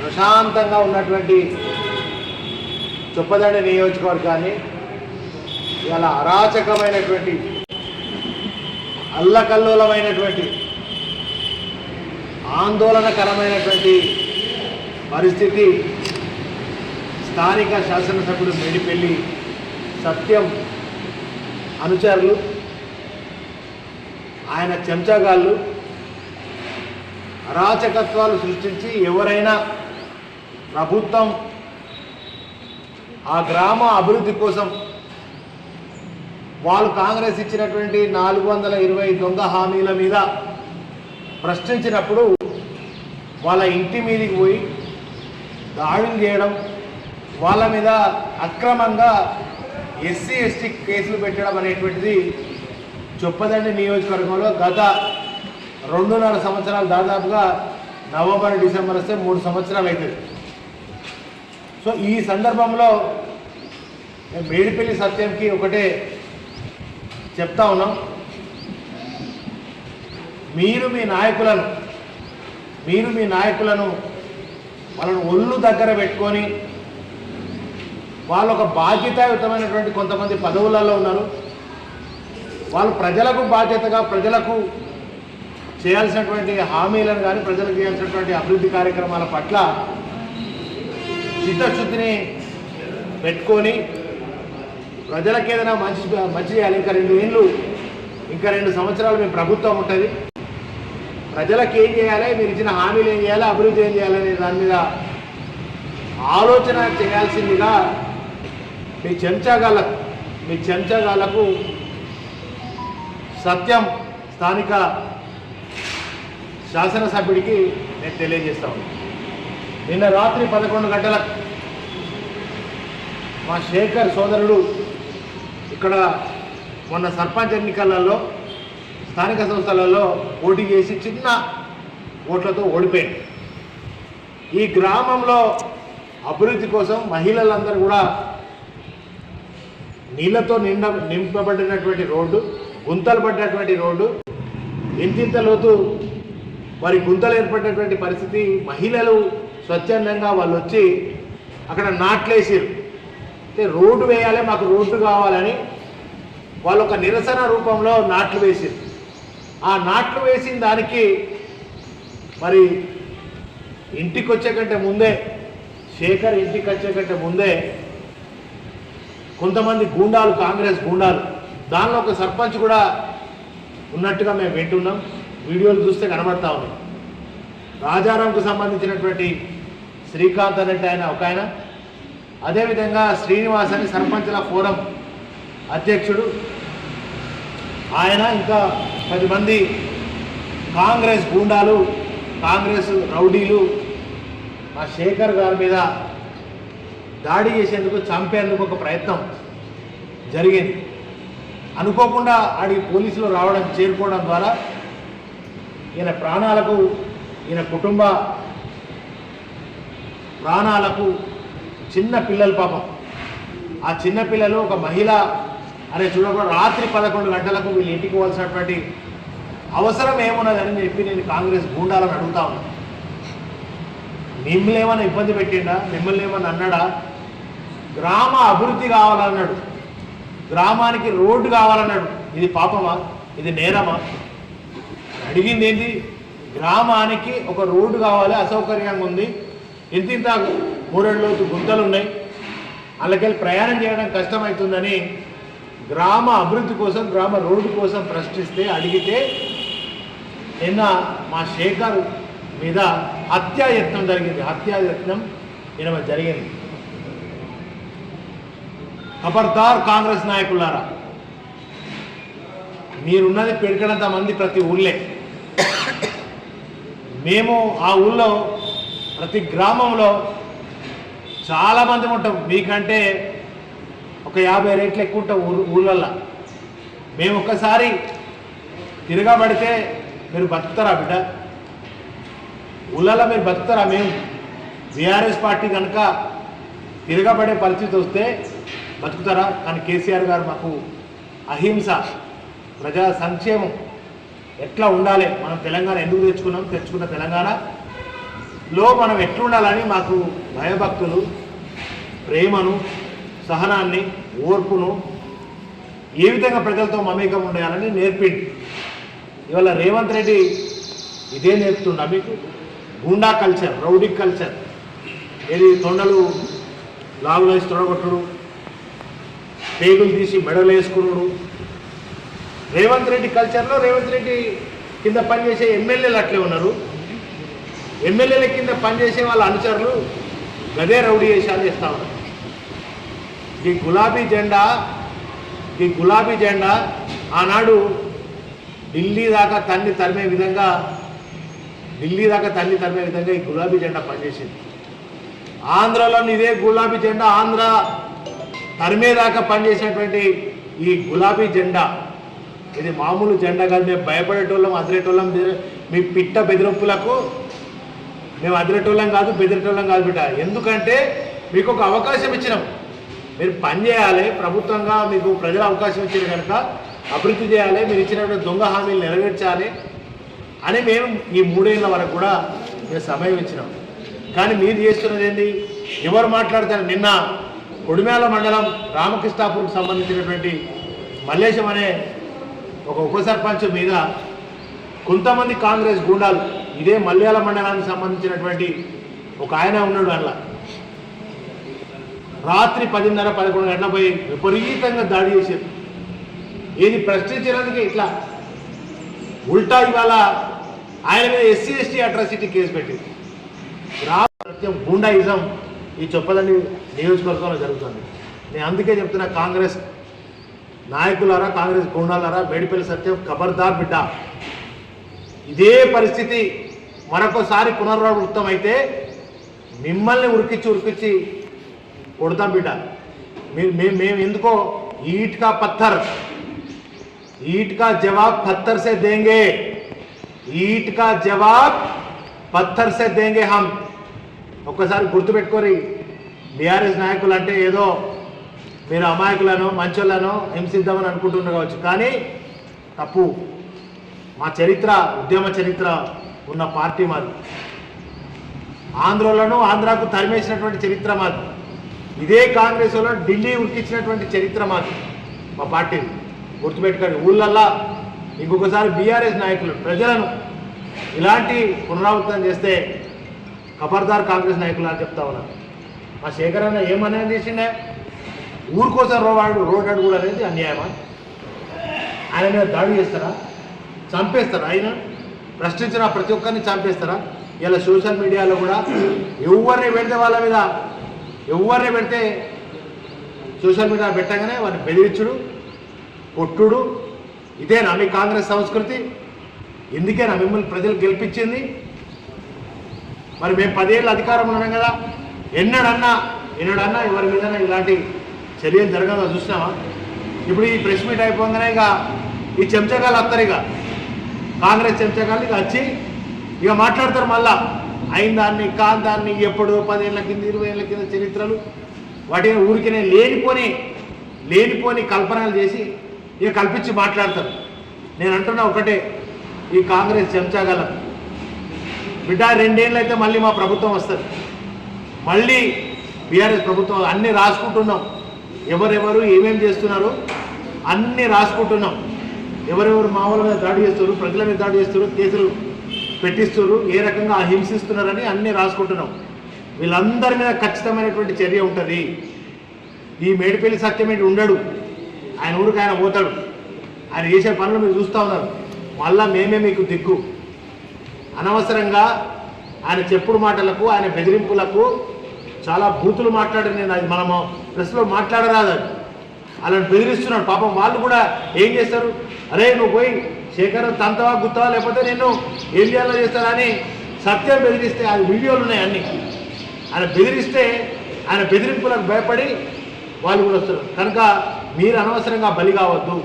ప్రశాంతంగా ఉన్నటువంటి చొప్పదండి నియోజకవర్గాన్ని ఇలా అరాచకమైనటువంటి అల్లకల్లోలమైనటువంటి ఆందోళనకరమైనటువంటి పరిస్థితి స్థానిక శాసనసభ్యుడు మేడిపల్లి సత్యం అనుచరులు, ఆయన చెంచాగాళ్ళు అరాచకత్వాలు సృష్టించి ఎవరైనా ప్రభుత్వం ఆ గ్రామ అభివృద్ధి కోసం వాళ్ళు కాంగ్రెస్ ఇచ్చినటువంటి 420 దొంగ హామీల మీద ప్రశ్నించినప్పుడు వాళ్ళ ఇంటి మీదకి పోయి దాడులు చేయడం, వాళ్ళ మీద అక్రమంగా ఎస్సీ ఎస్టీ కేసులు పెట్టడం అనేటువంటిది చొప్పదండి నియోజకవర్గంలో గత 2.5 సంవత్సరాలు, దాదాపుగా నవంబర్ డిసెంబర్ వస్తే 3 సంవత్సరాలు అవుతుంది. సో ఈ సందర్భంలో మేడిపల్లి సత్యంకి ఒకటే చెప్తా ఉన్నాం, మీరు మీ నాయకులను వాళ్ళను ఒళ్ళు దగ్గర పెట్టుకొని, వాళ్ళు ఒక బాధ్యతాయుతమైనటువంటి కొంతమంది పదవులలో ఉన్నారు, వాళ్ళు ప్రజలకు బాధ్యతగా ప్రజలకు చేయాల్సినటువంటి హామీలను కానీ ప్రజలకు చేయాల్సినటువంటి అభివృద్ధి కార్యక్రమాల పట్ల చిత్తశుద్ధిని పెట్టుకొని ప్రజలకు ఏదైనా మంచి చేయాలి. ఇంకా 2 సంవత్సరాలు మీ ప్రభుత్వం ఉంటుంది, ప్రజలకు ఏం చేయాలి, మీరు ఇచ్చిన హామీలు ఏం చేయాలి, అభివృద్ధి ఏం చేయాలనే దాని మీద ఆలోచన చేయాల్సిందిగా మీ చెంచాగాళ్లకు సత్యం స్థానిక శాసనసభ్యుడికి నేను తెలియజేస్తా ఉన్నాను. నిన్న రాత్రి 11 గంటలకు మా శేఖర్ సోదరుడు ఇక్కడ మొన్న సర్పంచ్ ఎన్నికలలో స్థానిక సంస్థలలో పోటీ చేసి చిన్న ఓట్లతో ఓడిపోయాడు. ఈ గ్రామంలో అభివృద్ధి కోసం మహిళలందరూ కూడా నీళ్లతో నింపబడినటువంటి రోడ్డు, గుంతలు పడినటువంటి రోడ్డు, ఇంతింత లోతు మరి గుంతలు ఏర్పడినటువంటి పరిస్థితి. మహిళలు స్వచ్ఛందంగా వాళ్ళు వచ్చి అక్కడ నాట్లేసారు. అంటే రోడ్డు వేయాలి, మాకు రోడ్డు కావాలని వాళ్ళు ఒక నిరసన రూపంలో నాట్లు వేసారు. ఆ నాట్లు వేసిన దానికి మరి ఇంటికి వచ్చే కంటే ముందే, శేఖర్ ఇంటికి వచ్చే కంటే ముందే కొంతమంది గూండాలు, కాంగ్రెస్ గూండాలు, దానిలో ఒక సర్పంచ్ కూడా ఉన్నట్టుగా మేము వింటున్నాం, వీడియోలు చూస్తే కనబడతా ఉన్నాం. రాజారాంకు సంబంధించినటువంటి శ్రీకాంత్ అనేటి ఆయన, అదేవిధంగా శ్రీనివాస్ అని సర్పంచుల ఫోరం అధ్యక్షుడు ఆయన, ఇంకా 10 మంది కాంగ్రెస్ గూండాలు, కాంగ్రెస్ రౌడీలు ఆ శేఖర్ గారి మీద దాడి చేసేందుకు, చంపేందుకు ఒక ప్రయత్నం జరిగింది. అనుకోకుండా ఆడికి పోలీసులు చేరుకోవడం ద్వారా ఈయన ప్రాణాలకు, ఈయన కుటుంబ ప్రాణాలకు, చిన్న పిల్లలు పాపం, ఆ చిన్న పిల్లలు, ఒక మహిళ అనే చూడకుండా రాత్రి 11 గంటలకు వీళ్ళు ఇంటికి పోవాల్సినటువంటి అవసరం ఏమున్నదని చెప్పి నేను కాంగ్రెస్ గూండాలను అడుగుతా ఉన్నాను. మిమ్మల్ని ఏమైనా ఇబ్బంది పెట్టిండా, మిమ్మల్ని ఏమన్నా అన్నాడా? గ్రామ అభివృద్ధి కావాలన్నాడు, గ్రామానికి రోడ్డు కావాలన్నాడు. ఇది పాపమా? ఇది నేరమా? అడిగింది ఏంటి? గ్రామానికి ఒక రోడ్డు కావాలి, అసౌకర్యంగా ఉంది, ఇంతింత 3 లోతు గుంతలు ఉన్నాయి, అలాగే ప్రయాణం చేయడం కష్టమవుతుందని గ్రామ అభివృద్ధి కోసం, గ్రామ రోడ్డు కోసం ప్రశ్నిస్తే, అడిగితే నిన్న మా శేఖర్ మీద హత్యాయత్నం జరిగింది. హత్యాయత్నం ఈయన జరిగింది. ఖబర్దార్ కాంగ్రెస్ నాయకులారా, మీరున్నది పెరిగినంత మంది ప్రతి ఊళ్ళే. మేము ఆ ఊళ్ళో ప్రతి గ్రామంలో చాలామంది ఉంటాం, మీకంటే ఒక 50 రేట్లు ఎక్కువ ఉంటాం ఊళ్ళల్లో. మేము ఒక్కసారి తిరగబడితే మీరు బతుకుతారా బిడ్డ? ఊళ్ళల్లో మీరు బతుకుతారా? మేము బీఆర్ఎస్ పార్టీ కనుక తిరగబడే పరిస్థితి వస్తే బతుకుతారా? కానీ కేసీఆర్ గారు మాకు అహింస, ప్రజా సంక్షేమం ఎట్లా ఉండాలి, మనం తెలంగాణ ఎందుకు తెచ్చుకున్న తెలంగాణ లో మనం ఎట్లుండాలని మాకు భయభక్తులు, ప్రేమను, సహనాన్ని, ఓర్పును, ఏ విధంగా ప్రజలతో మమేకం ఉండాలని నేర్పిండి. ఇవాళ రేవంత్ రెడ్డి ఇదే నేర్పుతుండ మీకు. గూండా కల్చర్, రౌడీ కల్చర్, ఏది తొండలు లాగులు వేసి తొడగొట్టుడు, పేగులు తీసి మెడలు వేసుకున్నాడు. రేవంత్ రెడ్డి కల్చర్లో రేవంత్ రెడ్డి కింద పనిచేసే ఎమ్మెల్యేలు అట్లే ఉన్నారు. ఎమ్మెల్యేల కింద పనిచేసే వాళ్ళ అనుచరులు గదే రౌడీ వేషాలు చేస్తూ ఉన్నారు. ఈ గులాబీ జెండా ఆనాడు ఢిల్లీ దాకా తన్ని తరిమే విధంగా ఈ గులాబీ జెండా పనిచేసింది. ఆంధ్రలోని ఇదే గులాబీ జెండా ఆంధ్ర తరిమేదాకా పనిచేసినటువంటి ఈ గులాబీ జెండా ఇది మామూలు జెండా కాదు. మేము భయపడేటోళ్ళం, అదిరేటోళ్ళం. మీ పిట్ట బెదిరింపులకు మేము అదిరేటోళ్ళం కాదు, బెదిరేటోళ్ళం కాదు బిడ్డ. ఎందుకంటే మీకు ఒక అవకాశం ఇచ్చినాం, మీరు పని చేయాలి. ప్రభుత్వంగా మీకు ప్రజలు అవకాశం ఇచ్చారు కనుక అభివృద్ధి చేయాలి, మీరు ఇచ్చినటువంటి దొంగ హామీలు నెరవేర్చాలి అని మేము ఈ 3 ఏళ్ళ వరకు కూడా మేము సమయం ఇచ్చినాం. కానీ మీరు చేస్తున్నది ఏంటి? ఎవరు మాట్లాడతారు? నిన్న కొడిమేల మండలం రామకృష్ణాపూర్కి సంబంధించినటువంటి మల్లేశం అనే ఒక ఉప సర్పంచ్ మీద కొంతమంది కాంగ్రెస్ గూండాలు, ఇదే మల్యాల మండలానికి సంబంధించినటువంటి ఒక ఆయన ఉన్నాడు, అందులో రాత్రి 10:30-11 గంటలపై విపరీతంగా దాడి చేశారు. ఏది ప్రశ్నించడానికి ఇట్లా ఉల్టా ఇవాళ ఆయన మీద SC/ST అట్రాసిటీ కేసు పెట్టింది. సత్యం గూండాయిజం ఈ చొప్పదండి నియోజకవర్గంలో జరుగుతుంది. నేను అందుకే చెప్తున్నా, కాంగ్రెస్ నాయకులారా, కాంగ్రెస్ గూండాలారా, మేడిపల్లి సత్యం ఖబర్దార్ బిడ్డ. ఇదే పరిస్థితి మరొకసారి పునరావృతం అయితే మిమ్మల్ని ఉరికిచ్చి కొడతాం బిడ్డ. మేము ఎందుకో ఈట్ కా జవాబ్ పత్తర్ సే దేంగే, ఈట్ కా జవాబ్ పత్తర్ సే దేంగే హమ్. ఒక్కసారి గుర్తుపెట్టుకోరి. బీఆర్ఎస్ నాయకులు అంటే ఏదో మీరు అమాయకులను, మంచోళ్ళను హింసిద్దామని అనుకుంటున్నారు కావచ్చు, కానీ తప్పు. మా చరిత్ర, ఉద్యమ చరిత్ర ఉన్న పార్టీ మాది. ఆంధ్రాకు తరిమేసినటువంటి చరిత్ర మాది. ఇదే కాంగ్రెస్ వాళ్ళు ఢిల్లీ ఉరికించినటువంటి చరిత్ర మాది, మా పార్టీని గుర్తుపెట్టుకోండి. ఊళ్ళల్లా ఇంకొకసారి బీఆర్ఎస్ నాయకులు ప్రజలను ఇలాంటి పునరావృతం చేస్తే ఖబర్దార్ కాంగ్రెస్ నాయకులు అని చెప్తా ఉన్నారు. మా శేఖర్ అన్న ఏమనేది చేసిండే? ఊరి కోసం రోడ్ అడుగుడు అనేది అన్యాయమా? ఆయన మీద దాడి చేస్తారా? చంపేస్తారా? ఆయన ప్రశ్నించిన ప్రతి ఒక్కరిని చంపేస్తారా? ఇలా సోషల్ మీడియాలో కూడా ఎవరిని పెడితే వాళ్ళ మీద, ఎవరిని పెడితే సోషల్ మీడియా పెట్టగానే వారిని బెదిరించుడు, కొట్టుడు. ఇదేనా మీ కాంగ్రెస్ సంస్కృతి? ఎందుకేనా మిమ్మల్ని ప్రజలు గెలిపించింది? మరి మేము 10 ఏళ్ళు అధికారంలో ఉన్నాం కదా, ఎన్నడన్నా ఎవరి మీద ఇలాంటి చర్యలు జరగదో చూసినామా? ఇప్పుడు ఈ ప్రెస్ మీట్ అయిపోగానే ఇక ఈ చెంచగాళ్ళు వస్తారు, ఇక కాంగ్రెస్ చెంచగాళ్ళు ఇక వచ్చి ఇక మాట్లాడతారు. మళ్ళా అయిన దాన్ని కాని దాన్ని ఎప్పుడు 10 ఏళ్ళ కింద 20 ఏళ్ళ కింద చరిత్రలు వాటిని ఊరికినే లేనిపోని కల్పనలు చేసి ఇక కల్పించి మాట్లాడతారు. నేను అంటున్నా ఒకటే, ఈ కాంగ్రెస్ చెంచగాళ్ళకు బిడ్డ 2 ఏళ్ళు అయితే మళ్ళీ మా ప్రభుత్వం వస్తుంది. మళ్ళీ బీఆర్ఎస్ ప్రభుత్వం అన్నీ రాసుకుంటున్నాం. ఎవరెవరు ఏమేమి చేస్తున్నారు అన్నీ రాసుకుంటున్నాం. ఎవరెవరు మామూలు మీద దాడి చేస్తున్నారు, ప్రజల మీద దాడి చేస్తున్నారు, కేసులు పెట్టిస్తున్నారు, ఏ రకంగా హింసిస్తున్నారని అన్నీ రాసుకుంటున్నాం. వీళ్ళందరి మీద ఖచ్చితమైనటువంటి చర్య ఉంటుంది. ఈ మేడిపల్లి సత్యమేంటి ఉండడు, ఆయన ఊరికి ఆయన పోతాడు. ఆయన చేసే పనులు మీరు చూస్తూ ఉన్నారు. మళ్ళా మేమే మీకు దిక్కు. అనవసరంగా ఆయన చెప్పుడు మాటలకు, ఆయన బెదిరింపులకు చాలా బూతులు మాట్లాడి, నేను అది మనము ప్రెస్లో మాట్లాడరాదు. అది అలాంటి బెదిరిస్తున్నాడు. పాపం వాళ్ళు కూడా ఏం చేస్తారు? అరే నువ్వు పోయి శేఖర్ తంతవా గుత్తవా లేకపోతే నేను ఏం చేయాలో చేస్తానని సత్యం బెదిరిస్తే, అది వీడియోలు ఉన్నాయి అన్నీ. ఆయన బెదిరిస్తే ఆయన బెదిరింపులకు భయపడి వాళ్ళు కూడా వస్తారు. కనుక మీరు అనవసరంగా బలి కావద్దు.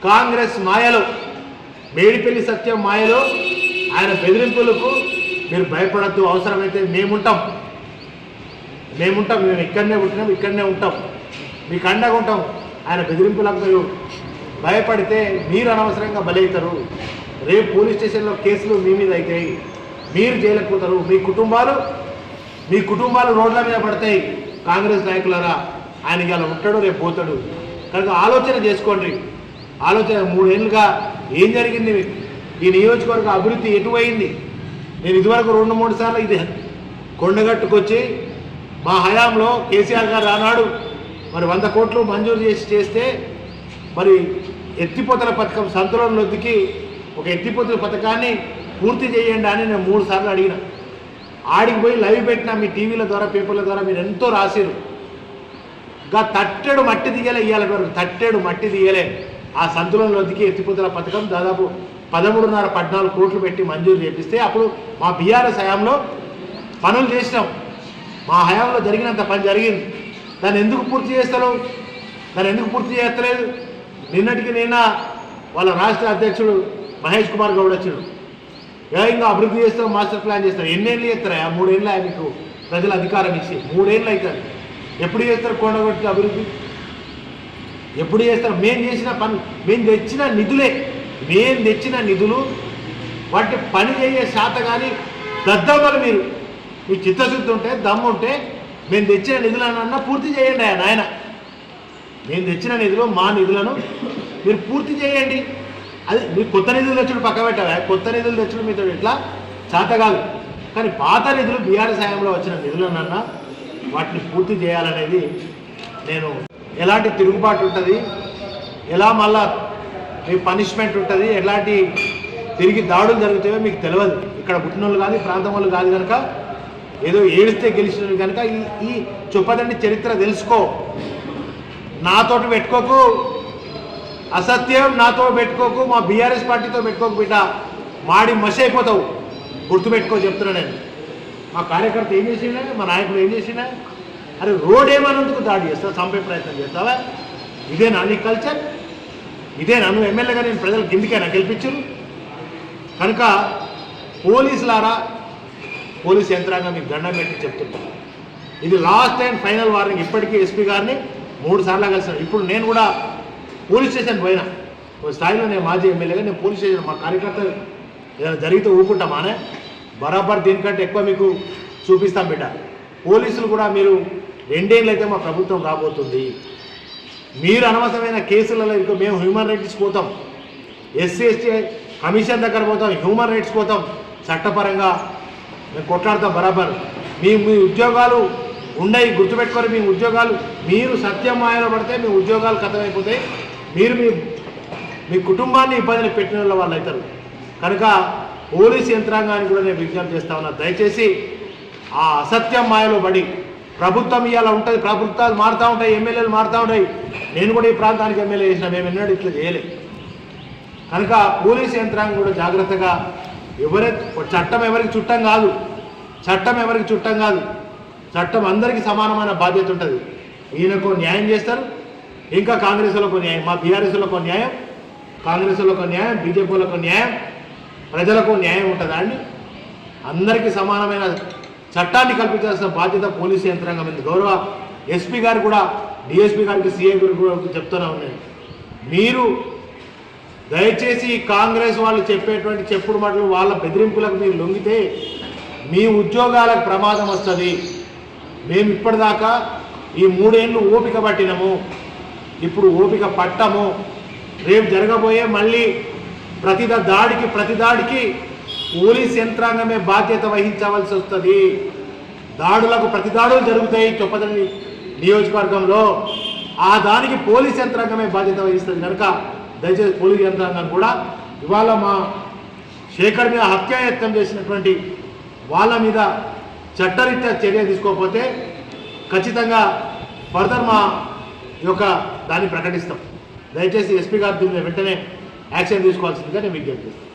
కాంగ్రెస్ మాయలో, మేడిపల్లి సత్యం మాయలో ఆయన బెదిరింపులకు మీరు భయపడద్దు. అవసరమైతే మేముంటాం. మేము ఇక్కడనే పుట్టినాం, ఇక్కడనే ఉంటాం, మీకు అండగా ఉంటాం. ఆయన బెదిరింపులకు మీరు భయపడితే మీరు అనవసరంగా బలి అవుతారు. రేపు పోలీస్ స్టేషన్లో కేసులు మీ మీద అవుతాయి. మీరు జైలుకు పోతారు, మీ కుటుంబాలు రోడ్ల మీద పడతాయి. కాంగ్రెస్ నాయకులారా, ఆయనకి అలా ఉంటాడు, రేపు పోతాడు. కనుక ఆలోచన చేసుకోండి. ఆలోచన 3 ఏళ్ళుగా ఏం జరిగింది, ఈ నియోజకవర్గ అభివృద్ధి ఎటువైంది? నేను ఇదివరకు 2-3 సార్లు ఇది కొండగట్టుకొచ్చి మా హయాంలో కేసీఆర్ గారు రానాడు మరి 100 కోట్లు మంజూరు చేస్తే మరి ఎత్తిపోతల పథకం సంతులనొద్దుకి ఒక ఎత్తిపోతల పథకాన్ని పూర్తి చేయండి అని నేను 3 సార్లు అడిగిన. ఆడికి పోయి లైవ్ పెట్టిన, మీ టీవీల ద్వారా పేపర్ల ద్వారా మీరు ఎంతో రాసిరు. ఇంకా తట్టెడు మట్టి తీయలే, ఇయ్యాల వరకు తట్టెడు మట్టి తీయలే. ఆ సంతులనొద్దుకి ఎత్తిపోతల పథకం దాదాపు 13.5-14 కోట్లు పెట్టి మంజూరు చేపిస్తే అప్పుడు మా బీఆర్ఎస్ హయాంలో పనులు చేసినాం. మా హయాంలో జరిగినంత పని జరిగింది. దాన్ని ఎందుకు పూర్తి చేస్తలేవు? దాన్ని ఎందుకు పూర్తి చేస్తలేదు? నిన్నటికి నిన్న వాళ్ళ రాష్ట్ర అధ్యక్షుడు మహేష్ కుమార్ గౌడ్ వచ్చాడు. ఇంకా అభివృద్ధి చేస్తాం, మాస్టర్ ప్లాన్ చేస్తారు. ఎన్నేళ్ళు చేస్తారా? 3 ఏళ్ళు మీకు ప్రజలు అధికారం ఇచ్చి 3 ఏళ్ళు అవుతుంది. ఎప్పుడు చేస్తారు కొండగొట్టి అభివృద్ధి? ఎప్పుడు చేస్తారు? మేము చేసిన పని, మేము తెచ్చిన నిధులు వాటి పని చేసే శాత కానీ దద్దమ్మలు మీరు మీ చిత్తశుద్ధి ఉంటే, దమ్ము ఉంటే మేము తెచ్చిన నిధులనన్నా పూర్తి చేయండి. నాయన, మేము తెచ్చిన నిధులు, మా నిధులను మీరు పూర్తి చేయండి. అది మీరు కొత్త నిధులు తెచ్చుడు పక్క పెట్టవా? కొత్త నిధులు తెచ్చుడు మీతో ఇట్లా చేత కాదు. కానీ పాత నిధులు, బీఆర్ఎస్ హయాంలో వచ్చిన నిధులనన్నా వాటిని పూర్తి చేయాలనేది నేను. ఎలాంటి తిరుగుబాటు ఉంటుంది, ఎలా మళ్ళా మీ పనిష్మెంట్ ఉంటుంది, ఎలాంటి తిరిగి దాడులు జరుగుతాయో మీకు తెలియదు. ఇక్కడ పుట్టిన వాళ్ళు కాదు, ప్రాంతం వాళ్ళు కాదు కనుక ఏదో ఏడిస్తే గెలిచిన కనుక ఈ చొప్పదండి చరిత్ర తెలుసుకో. నాతోటి పెట్టుకోకు, అసత్యం నాతో పెట్టుకోకు, మా బీఆర్ఎస్ పార్టీతో పెట్టుకోకు బిడ్డ, మాడి మసి అయిపోతావు. గుర్తుపెట్టుకో చెప్తున్నా నేను. మా కార్యకర్త ఏం చేసినా, మా నాయకులు ఏం చేసినా, అరే రోడ్ ఏమన్నందుకు దాడి చేస్తావు, చంపే ప్రయత్నం చేస్తావా? ఇదేనా నీ కల్చర్? ఇదేనా నువ్వు ఎమ్మెల్యేగా నేను ప్రజలు కిందికైనా గెలిపించరు? కనుక పోలీసులారా, పోలీస్ యంత్రాంగం మీకు దండం పెట్టి చెప్తున్నాను, ఇది లాస్ట్ అండ్ ఫైనల్ వార్నింగ్. ఇప్పటికీ ఎస్పీ గారిని 3 సార్లు కలిసాను. ఇప్పుడు నేను కూడా పోలీస్ స్టేషన్ పోయినా. ఒక స్థాయిలో నేను మాజీ ఎమ్మెల్యేగా నేను పోలీస్ స్టేషన్, మా కార్యకర్తలు ఏదైనా జరిగితే ఊపుకుంటామానే, బరాబర్ దీనికంటే ఎక్కువ మీకు చూపిస్తాం బిడ్డ. పోలీసులు కూడా మీరు 2 ఏళ్ళు అయితే మా ప్రభుత్వం రాబోతుంది. మీరు అనవసరమైన కేసులలో ఇంకో మేము హ్యూమన్ రైట్స్ పోతాం, ఎస్సీ ఎస్టీ కమిషన్ దగ్గర పోతాం, హ్యూమన్ రైట్స్ పోతాం, చట్టపరంగా మేము కొట్లాడతాం బరాబర్. మీ ఉద్యోగాలు ఉన్నాయి, గుర్తుపెట్టుకొని మీ ఉద్యోగాలు, మీరు సత్యం మాయలో పడితే మీ ఉద్యోగాలు కథమైపోతాయి. మీరు మీ కుటుంబాన్ని ఇబ్బందులు పెట్టిన వాళ్ళు అవుతారు. కనుక పోలీస్ యంత్రాంగాన్ని కూడా నేను విజ్ఞప్తి చేస్తా ఉన్నా, దయచేసి ఆ అసత్యం మాయలో పడి, ప్రభుత్వం ఇవాళ ఉంటుంది, ప్రభుత్వాలు మారుతూ ఉంటాయి, ఎమ్మెల్యేలు మారుతూ ఉంటాయి. నేను కూడా ఈ ప్రాంతానికి ఎమ్మెల్యే చేసిన, మేము ఎన్నడూ ఇట్లా చేయలేదు. కనుక పోలీస్ యంత్రాంగం కూడా జాగ్రత్తగా, చట్టం ఎవరికి చుట్టం కాదు, చట్టం అందరికీ సమానమైన బాధ్యత ఉంటుంది. ఈయనకు న్యాయం చేస్తారు, ఇంకా కాంగ్రెస్లకు న్యాయం, మా బీఆర్ఎస్లకు న్యాయం, కాంగ్రెస్లకు న్యాయం, బీజేపీలకు న్యాయం, ప్రజలకు న్యాయం ఉంటుంది. అండి అందరికీ సమానమైన చట్టాన్ని కల్పించాల్సిన బాధ్యత పోలీసు యంత్రాంగం ఉంది. గౌరవ ఎస్పీ గారు కూడా, డిఎస్పీ గారికి, సిఐ గారికి కూడా చెప్తూనే ఉన్నాయి, మీరు దయచేసి కాంగ్రెస్ వాళ్ళు చెప్పేటువంటి చెప్పుడు మాటలు, వాళ్ళ బెదిరింపులకు మీరు లొంగితే మీ ఉద్యోగాలకు ప్రమాదం వస్తుంది. మేము ఇప్పటిదాకా ఈ 3 ఏళ్ళు ఓపిక పట్టినాము, ఇప్పుడు ఓపిక పట్టము. రేపు జరగబోయే మళ్ళీ ప్రతి దాడికి పోలీస్ యంత్రాంగమే బాధ్యత వహించవలసి వస్తుంది. దాడులకు ప్రతి దాడులు జరుగుతాయి చొప్పదండి నియోజకవర్గంలో, ఆ దానికి పోలీస్ యంత్రాంగమే బాధ్యత వహిస్తుంది. కనుక దయచేసి పోలీస్ యంత్రాంగం కూడా ఇవాళ మా శేఖర్ మీద హత్యాయత్నం చేసినటువంటి వాళ్ళ మీద చట్టరీత్యా చర్య తీసుకోకపోతే ఖచ్చితంగా ఫర్దర్ మా యొక్క దాన్ని ప్రకటిస్తాం. దయచేసి ఎస్పీ గారి దీని మీద వెంటనే యాక్షన్ తీసుకోవాల్సిందిగా నేను విజ్ఞప్తి చేస్తాను.